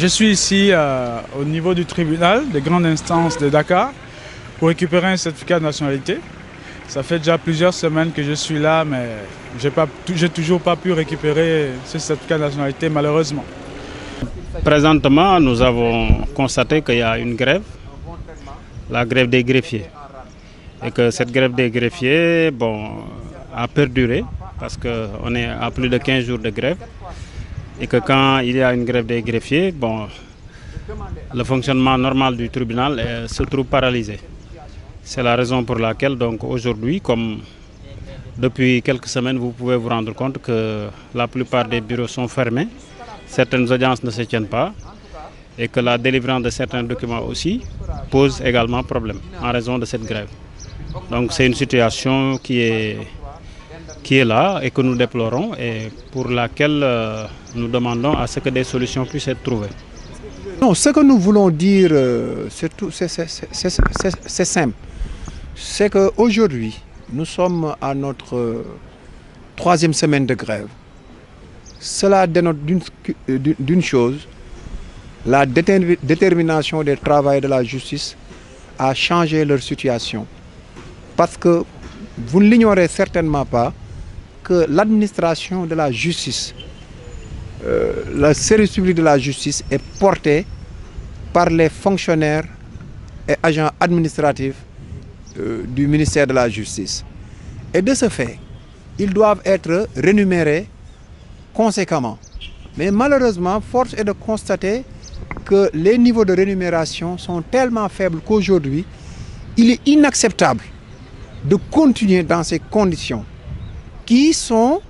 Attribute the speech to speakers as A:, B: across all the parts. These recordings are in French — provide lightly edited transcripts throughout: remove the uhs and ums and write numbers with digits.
A: Je suis ici au niveau du tribunal de grande instance de Dakar pour récupérer un certificat de nationalité. Ça fait déjà plusieurs semaines que je suis là, mais je n'ai toujours pas pu récupérer ce certificat de nationalité, malheureusement.
B: Présentement, nous avons constaté qu'il y a une grève, la grève des greffiers. Et que cette grève des greffiers a perduré parce qu'on est à plus de 15 jours de grève. Et que quand il y a une grève des greffiers, le fonctionnement normal du tribunal se trouve paralysé. C'est la raison pour laquelle aujourd'hui, comme depuis quelques semaines, vous pouvez vous rendre compte que la plupart des bureaux sont fermés, certaines audiences ne se tiennent pas et que la délivrance de certains documents aussi pose également problème en raison de cette grève. Donc c'est une situation qui est là et que nous déplorons et pour laquelle nous demandons à ce que des solutions puissent être trouvées.
C: Non, ce que nous voulons dire, c'est simple. C'est qu'aujourd'hui, nous sommes à notre troisième semaine de grève. Cela dénote d'une chose, la détermination des travailleurs de la justice à changer leur situation. Parce que vous ne l'ignorez certainement pas que l'administration de la justice, le service public de la justice est porté par les fonctionnaires et agents administratifs du ministère de la Justice. Et de ce fait, ils doivent être rémunérés conséquemment. Mais malheureusement, force est de constater que les niveaux de rémunération sont tellement faibles qu'aujourd'hui, il est inacceptable de continuer dans ces conditions qui sont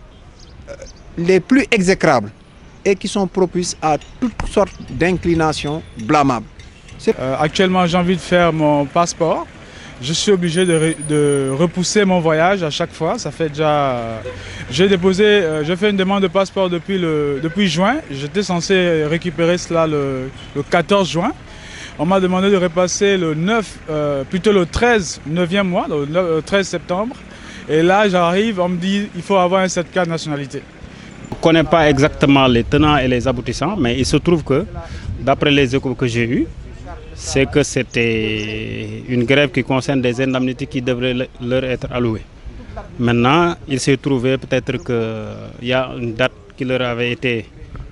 C: les plus exécrables et qui sont propices à toutes sortes d'inclinations blâmables.
A: Actuellement, j'ai envie de faire mon passeport. Je suis obligé de repousser mon voyage à chaque fois. Ça fait déjà... J'ai fait une demande de passeport depuis juin. J'étais censé récupérer cela le 14 juin. On m'a demandé de repasser le 9e mois, le 13 septembre. Et là, j'arrive, on me dit qu'il faut avoir un certificat de nationalité.
B: Je ne connais pas exactement les tenants et les aboutissants, mais il se trouve que, d'après les échos que j'ai eus, c'est que c'était une grève qui concerne des indemnités qui devraient leur être allouées. Maintenant, il s'est trouvé peut-être qu'il y a une date qui leur avait été,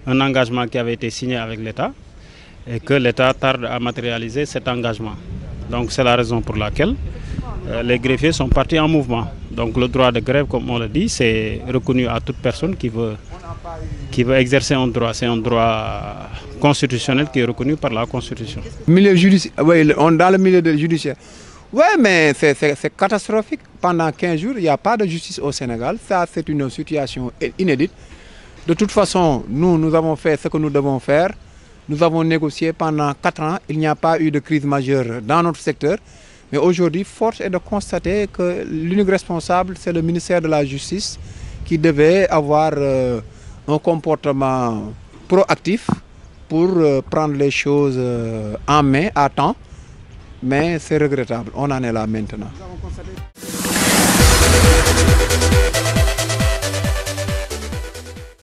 B: un engagement qui avait été signé avec l'État et que l'État tarde à matérialiser cet engagement. Donc c'est la raison pour laquelle les greffiers sont partis en mouvement. Donc le droit de grève, comme on le dit, c'est reconnu à toute personne qui veut exercer un droit. C'est un droit constitutionnel qui est reconnu par la Constitution.
C: Milieu judiciaire, oui, dans le milieu judiciaire. Oui, mais c'est catastrophique. Pendant 15 jours, il n'y a pas de justice au Sénégal. Ça, c'est une situation inédite. De toute façon, nous avons fait ce que nous devons faire. Nous avons négocié pendant 4 ans. Il n'y a pas eu de crise majeure dans notre secteur. Mais aujourd'hui, force est de constater que l'unique responsable, c'est le ministère de la Justice qui devait avoir un comportement proactif pour prendre les choses en main à temps. Mais c'est regrettable, on en est là maintenant.